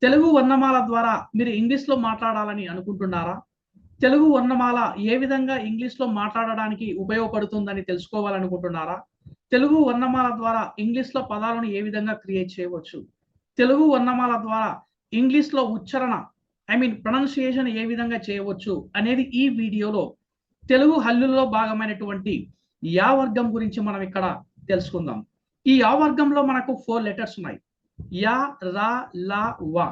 తెలుగు వర్ణమాల ద్వారా మీరు ఇంగ్లీష్లో మాట్లాడాలని అనుకుంటున్నారా? తెలుగు వర్ణమాల ఏ విధంగా ఇంగ్లీష్లో మాట్లాడడానికి ఉపయోగపడుతుందని తెలుసుకోవాలనుకుంటున్నారా? తెలుగు వర్ణమాల ద్వారా ఇంగ్లీష్లో పదాలను ఏ విధంగా క్రియేట్ చేయవచ్చు? తెలుగు వర్ణమాల ద్వారా ఇంగ్లీష్లో ఉచ్చారణ ప్రొనౌన్సియేషన్ ఏ విధంగా చేయవచ్చు అనేది ఈ వీడియోలో తెలుగు హల్లుల్లో భాగమైనటువంటి యా వర్గం గురించి మనం ఇక్కడ తెలుసుకుందాం. ఈ యా వర్గంలో మనకు 4 లెటర్స్ ఉన్నాయి. యా, రా, లా, వా.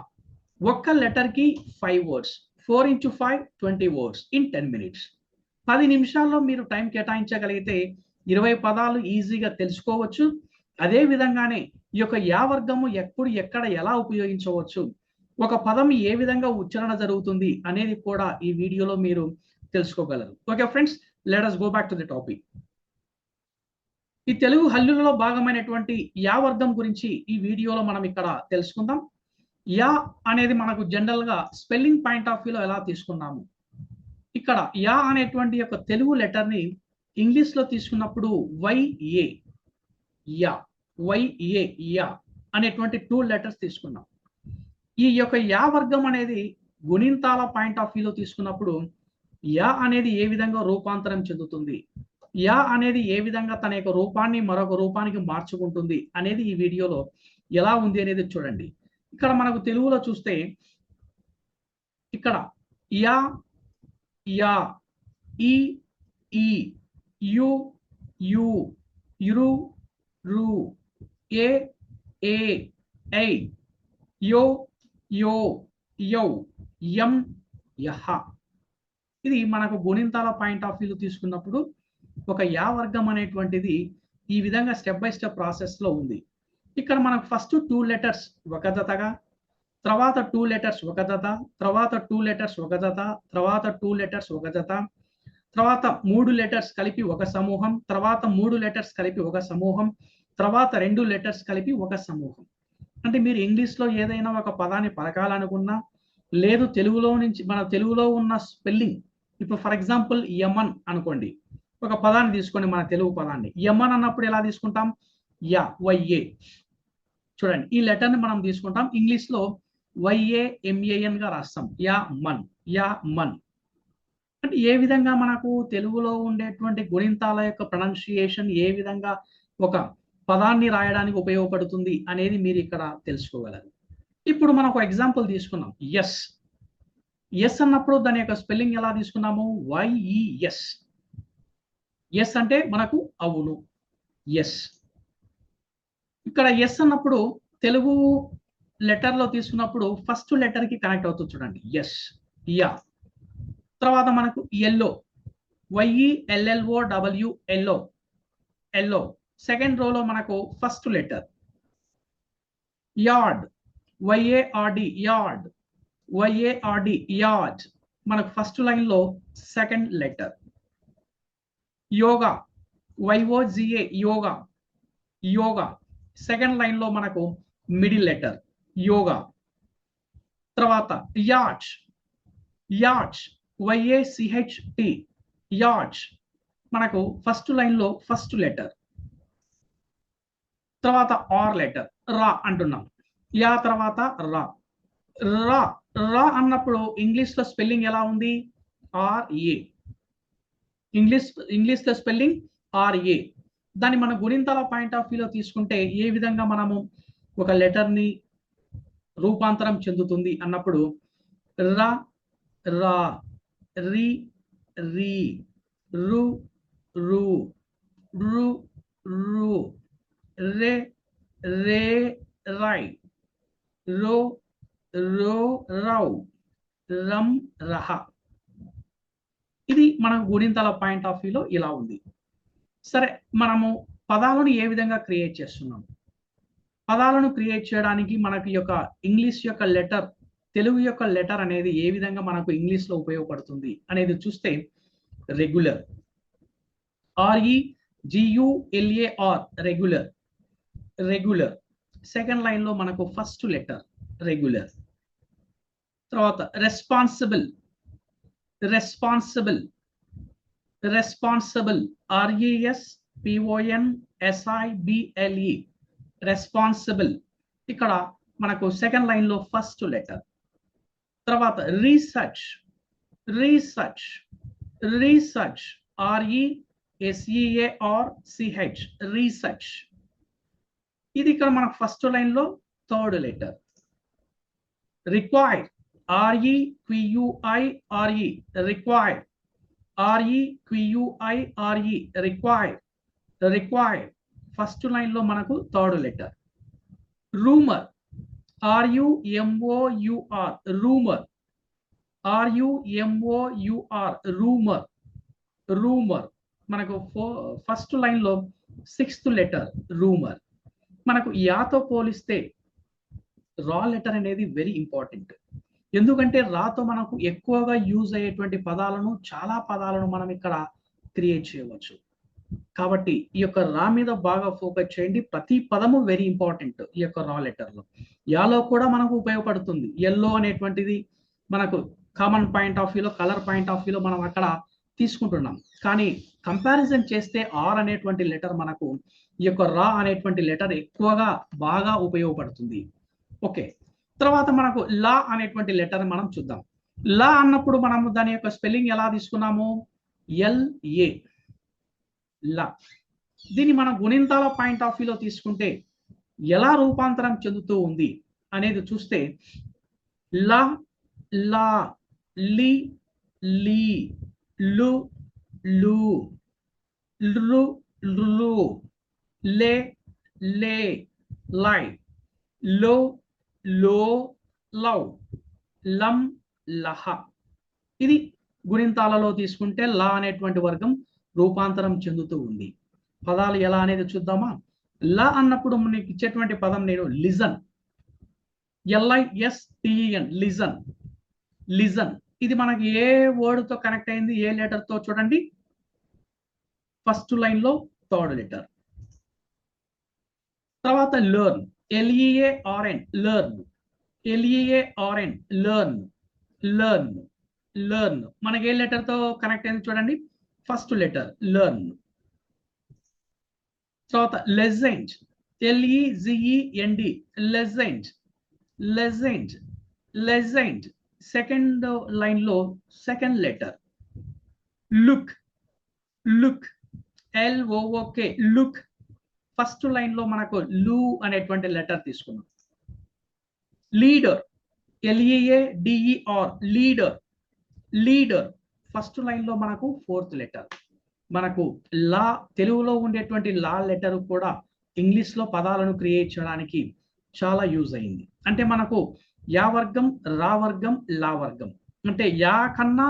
ఒక్క లెటర్ కి 5 words. 4 into 5 20 words in 10 minutes. 10 నిమిషాల్లో మీరు టైం కేటాయించగలిగితే 20 పదాలు ఈజీగా తెలుసుకోవచ్చు. అదే విధంగానే ఈ యొక్క యా వర్గము ఎప్పుడు ఎక్కడ ఎలా ఉపయోగించవచ్చు, ఒక పదం ఏ విధంగా ఉచ్చారణ జరుగుతుంది అనేది కూడా ఈ వీడియోలో మీరు తెలుసుకోగలరు. Okay friends, let us go back to the topic. ఈ తెలుగు హల్లులలో భాగమైనటువంటి యా వర్గం గురించి ఈ వీడియోలో మనం ఇక్కడ తెలుసుకుందాం. యా అనేది మనకు జనరల్ గా స్పెల్లింగ్ పాయింట్ ఆఫ్ వ్యూలో ఎలా తీసుకున్నాము. ఇక్కడ యా అనేటువంటి యొక్క తెలుగు లెటర్ ని ఇంగ్లీష్ లో తీసుకున్నప్పుడు వైఏ యా, వైఏ యా అనేటువంటి 2 లెటర్స్ తీసుకున్నాం. ఈ యొక్క యా వర్గం అనేది గుణింతాల పాయింట్ ఆఫ్ వ్యూలో తీసుకున్నప్పుడు యా అనేది ఏ విధంగా రూపాంతరం చెందుతుంది, యా అనేది ఏ విధంగా తన యొక్క రూపాన్ని మరొక రూపానికి మార్చుకుంటుంది అనేది ఈ వీడియోలో ఎలా ఉంది అనేది చూడండి. ఇక్కడ మనకు తెలుగులో చూస్తే ఇక్కడ యా, యా, ఈ, ఈ, యు, యు, యురు, రు, ఏ, ఏ, ఐ, యో, యో, యౌ, యం, యహ. ఇది మనకు గుణింతాల పాయింట్ ఆఫ్ వ్యూలో తీసుకున్నప్పుడు ఒక యా వర్గం అనేటువంటిది ఈ విధంగా స్టెప్ బై స్టెప్ ప్రాసెస్ లో ఉంది. ఇక్కడ మనకు ఫస్ట్ 2 లెటర్స్ ఒక జతగా, తర్వాత 2 లెటర్స్ ఒక జత, తర్వాత 2 లెటర్స్ ఒక జత, తర్వాత 2 లెటర్స్ ఒక జత, తర్వాత 3 లెటర్స్ కలిపి ఒక సమూహం, తర్వాత 3 లెటర్స్ కలిపి ఒక సమూహం, తర్వాత 2 లెటర్స్ కలిపి ఒక సమూహం. అంటే మీరు ఇంగ్లీష్ లో ఏదైనా ఒక పదాన్ని పలకాలనుకున్నా, లేదు తెలుగులో నుంచి మన తెలుగులో ఉన్న స్పెల్లింగ్, ఇప్పుడు ఫర్ ఎగ్జాంపుల్ యమన్ అనుకోండి, ఒక పదాన్ని తీసుకోండి, మన తెలుగు పదాన్ని యమన్ అన్నప్పుడు ఎలా తీసుకుంటాం, యా, వైఏ. చూడండి, ఈ లెటర్ ని మనం తీసుకుంటాం, ఇంగ్లీష్ లో YAMAN గా రాస్తాం, యా మన్, యా మన్. అంటే ఏ విధంగా మనకు తెలుగులో ఉండేటువంటి గుణింతాల యొక్క ప్రొనౌన్సియేషన్ ఏ విధంగా ఒక పదాన్ని రాయడానికి ఉపయోగపడుతుంది అనేది మీరు ఇక్కడ తెలుసుకోగలరు. ఇప్పుడు మనం ఒక ఎగ్జాంపుల్ తీసుకున్నాం, ఎస్. ఎస్ అన్నప్పుడు దాని యొక్క స్పెల్లింగ్ ఎలా తీసుకున్నాము, YES. ఎస్ అంటే మనకు అవును, ఎస్. ఇక్కడ ఎస్ అన్నప్పుడు తెలుగు లెటర్ లో తీసుకున్నప్పుడు ఫస్ట్ లెటర్ కి కనెక్ట్ అవుతుంది. చూడండి, ఎస్, యా. తర్వాత మనకు yellow, YELLOW, yellow, yellow. Second రోలో మనకు first letter yard, YARD, yard, YARD, yard. మనకు ఫస్ట్ లైన్ లో second letter. Yoga, YOGA, yoga, yoga. Second line లో మనకు మిడిల్ లెటర్ యోగా. తర్వాత యాచ్, యాచ్, YACHT, యాచ్. మనకు ఫస్ట్ లైన్ లో ఫస్ట్ లెటర్. తర్వాత ఆర్ లెటర్, రా అంటున్నాం, యా తర్వాత రా. రా, రా అన్నప్పుడు ఇంగ్లీష్ లో స్పెల్లింగ్ ఎలా ఉంది, RA. ఇంగ్లీష్ లో స్పెల్లింగ్ RA. దాన్ని మన గుణింతాల పాయింట్ ఆఫ్ వ్యూలో తీసుకుంటే ఏ విధంగా మనము ఒక లెటర్ ని రూపాంతరం చెందుతుంది అన్నప్పుడు రా, రా, రి, రి, రు, రు, రు, రు, రే, రే, రై, రో, రో, రౌ, రం, రహ. ఇది మన గుణింతాల పాయింట్ ఆఫ్ వ్యూలో ఇలా ఉంది. సరే, మనము పదాలను ఏ విధంగా క్రియేట్ చేస్తున్నాం, పదాలను క్రియేట్ చేయడానికి మనకి యొక్క ఇంగ్లీష్ యొక్క లెటర్, తెలుగు యొక్క లెటర్ అనేది ఏ విధంగా మనకు ఇంగ్లీష్ లో ఉపయోగపడుతుంది అనేది చూస్తే regular, REGULAR, regular, regular. Second line లో మనకు ఫస్ట్ లెటర్ రెగ్యులర్. తర్వాత responsible, responsible, responsible, RESPONSIBLE, responsible. ఇక్కడ మనకు సెకండ్ లైన్ లో ఫస్ట్ లెటర్. తర్వాత research, research, research, RESEARCH, research. ఇది ఇక్కడ మన ఫస్ట్ లైన్ లో third letter. Require, REQUIRE, require, REQUIRE, require, require first line లో మనకు third letter. Rumour, RUMOUR, rumour, RUMOUR, rumour, rumour మనకు ఫస్ట్ లైన్ లో సిక్స్త్ లెటర్ రూమర్. మనకు యాతో పోలిస్తే రా లెటర్ అనేది వెరీ ఇంపార్టెంట్. ఎందుకంటే రాతో మనకు ఎక్కువగా యూజ్ అయ్యేటువంటి పదాలను, చాలా పదాలను మనం ఇక్కడ క్రియేట్ చేయవచ్చు. కాబట్టి ఈ యొక్క రా మీద బాగా ఫోకస్ చేయండి. ప్రతి పదము వెరీ ఇంపార్టెంట్ ఈ యొక్క రా లెటర్ లో. యాలో కూడా మనకు ఉపయోగపడుతుంది. ఎల్లో అనేటువంటిది మనకు కామన్ పాయింట్ ఆఫ్ వ్యూలో, కలర్ పాయింట్ ఆఫ్ వ్యూలో మనం అక్కడ తీసుకుంటున్నాం. కానీ కంపారిజన్ చేస్తే ఆర్ అనేటువంటి లెటర్ మనకు ఈ యొక్క రా అనేటువంటి లెటర్ ఎక్కువగా బాగా ఉపయోగపడుతుంది. ఓకే, తర్వాత మనకు లా అనేటువంటి లెటర్ మనం చూద్దాం. లా అన్నప్పుడు మనము దాని యొక్క స్పెల్లింగ్ ఎలా తీసుకున్నాము? LA, లా. దీన్ని మన గుణింతాల పాయింట్ ఆఫ్ వ్యూలో తీసుకుంటే ఎలా రూపాంతరం చెందుతూ ఉంది అనేది చూస్తే లా, లా, లి, లీ, లు, లు, లు, లు, లే, లే, లై, లో, లో, లవ్, లం, లహ. ఇది గుణింతాలలో తీసుకుంటే లా అనేటువంటి వర్గం రూపాంతరం చెందుతూ ఉంది. పదాలు ఎలా అనేది చూద్దామా? లా అన్నప్పుడు మనకి ఇచ్చేటువంటి పదం నేను లిజన్, LISTEN, లిజన్, లిజన్. ఇది మనకి ఏ వర్డ్ తో కనెక్ట్ అయింది, ఏ లెటర్ తో చూడండి? ఫస్ట్ లైన్ లో థర్డ్ లెటర్. తర్వాత learn, LEARN, learn, LEARN, learn, learn, learn. మనకి ఏ లెటర్ తో కనెక్ట్ అయింది చూడండి? First letter learn. తర్వాత legend, LEGEND, legend, legend, legend. Second line లో second letter. Look, look, LOOK, look. First line లో మనకు లు అనేటువంటి లెటర్ తీసుకున్నాం. Leader, LEADER, leader, leader. First line లో మనకు ఫోర్త్ లెటర్. మనకు లా, తెలుగులో ఉండేటువంటి లా లెటర్ కూడా ఇంగ్లీష్ లో పదాలను క్రియేట్ చేయడానికి చాలా యూజ్ అయింది. అంటే మనకు యా వర్గం, రా వర్గం, లా వర్గం. అంటే యా కన్నా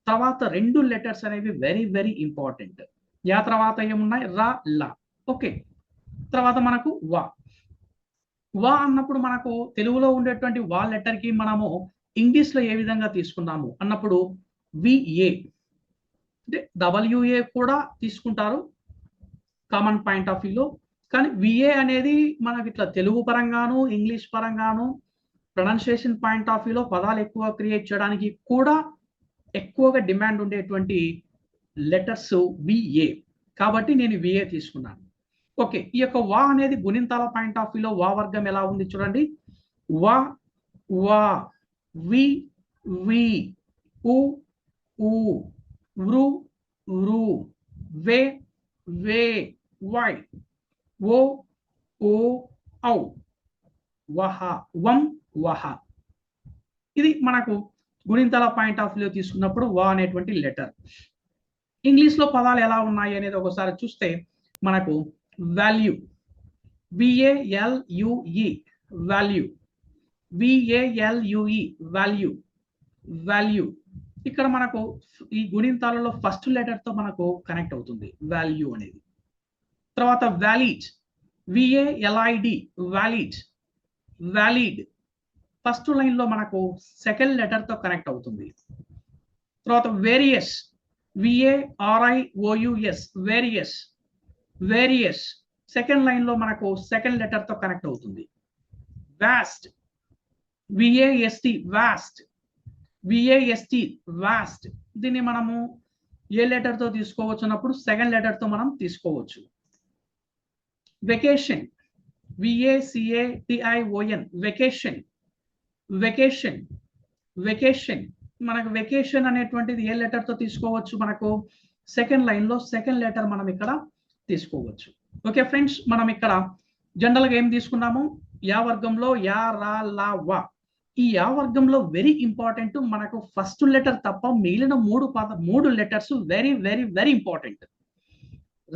తర్వాత రెండు లెటర్స్ అనేవి వెరీ వెరీ ఇంపార్టెంట్. యా తర్వాత ఏమున్నాయి? రా, లా. ఓకే, తర్వాత మనకు వా. వా అన్నప్పుడు మనకు తెలుగులో ఉండేటువంటి వా లెటర్ కి మనము ఇంగ్లీష్ లో ఏ విధంగా తీసుకున్నాము అన్నప్పుడు VA, అంటే WA కూడా తీసుకుంటారు కామన్ పాయింట్ ఆఫ్ వ్యూలో. కానీ VA అనేది మనకి ఇట్లా తెలుగు పరంగాను, ఇంగ్లీష్ పరంగాను, ప్రొనౌన్సియేషన్ పాయింట్ ఆఫ్ వ్యూలో పదాలు ఎక్కువ క్రియేట్ చేయడానికి కూడా ఎక్కువగా డిమాండ్ ఉండేటువంటి లెటర్స్ VA. కాబట్టి నేను VA తీసుకున్నాను. ఓకే, ఈ యొక్క వా అనేది గుణింతాల పాయింట్ ఆఫ్ వ్యూలో వా వర్గం ఎలా ఉంది చూడండి? వా, వా, వి, వి, ఉ, ఊ, వృ, వృ, వే, వే, వై, ఓ, ఓ, ఔ, వహ, వం, వహ. ఇది మనకు గుణింతాల పాయింట్ ఆఫ్ వ్యూలో తీసుకున్నప్పుడు వా అనేటువంటి లెటర్. ఇంగ్లీష్ లో పదాలు ఎలా ఉన్నాయి అనేది ఒకసారి చూస్తే మనకు value, VALUE, value, VALUE, value, value. ఇక్కడ మనకు ఈ గుణింతాలలో ఫస్ట్ లెటర్ తో మనకు కనెక్ట్ అవుతుంది వాల్యూ అనేది. తర్వాత valid, VALID, valid, valid. First line లో మనకు సెకండ్ లెటర్ తో కనెక్ట్ అవుతుంది. తర్వాత various, VARIOUS, various, various. Second line లో మనకు సెకండ్ లెటర్ తో కనెక్ట్ అవుతుంది. Vast, VAST, vast, VAST, vast. దీన్ని మనము ఏ లెటర్ తో తీసుకోవచ్చు అన్నప్పుడు సెకండ్ లెటర్ తో మనం తీసుకోవచ్చు. Vacation, VACATION vacation. Vacation vacation మనకు వెకేషన్ అనేటువంటిది ఏ లెటర్ తో తీసుకోవచ్చు? మనకు సెకండ్ లైన్ లో సెకండ్ లెటర్ మనం ఇక్కడ తీసుకోవచ్చు. ఓకే ఫ్రెండ్స్, మనం ఇక్కడ జనరల్ గా ఏం తీసుకున్నాము? యా వర్గంలో యా రా లా వా. ఈ యా వర్గంలో వెరీ ఇంపార్టెంట్, మనకు ఫస్ట్ లెటర్ తప్ప మిగిలిన మూడు letters very very very important.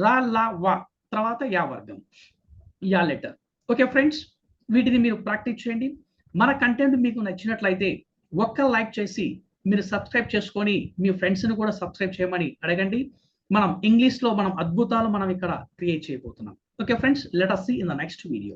రా లా వా తర్వాత యా వర్గం, యా లెటర్. ఓకే ఫ్రెండ్స్, వీటిని మీరు ప్రాక్టీస్ చేయండి. మన కంటెంట్ మీకు నచ్చినట్లయితే ఒక్క లైక్ చేసి మీరు సబ్స్క్రైబ్ చేసుకొని మీ ఫ్రెండ్స్ ని కూడా సబ్స్క్రైబ్ చేయమని అడగండి. మనం ఇంగ్లీష్ లో మనం అద్భుతాలు మనం ఇక్కడ క్రియేట్ చేయబోతున్నాం. Okay friends, let us see in the next video.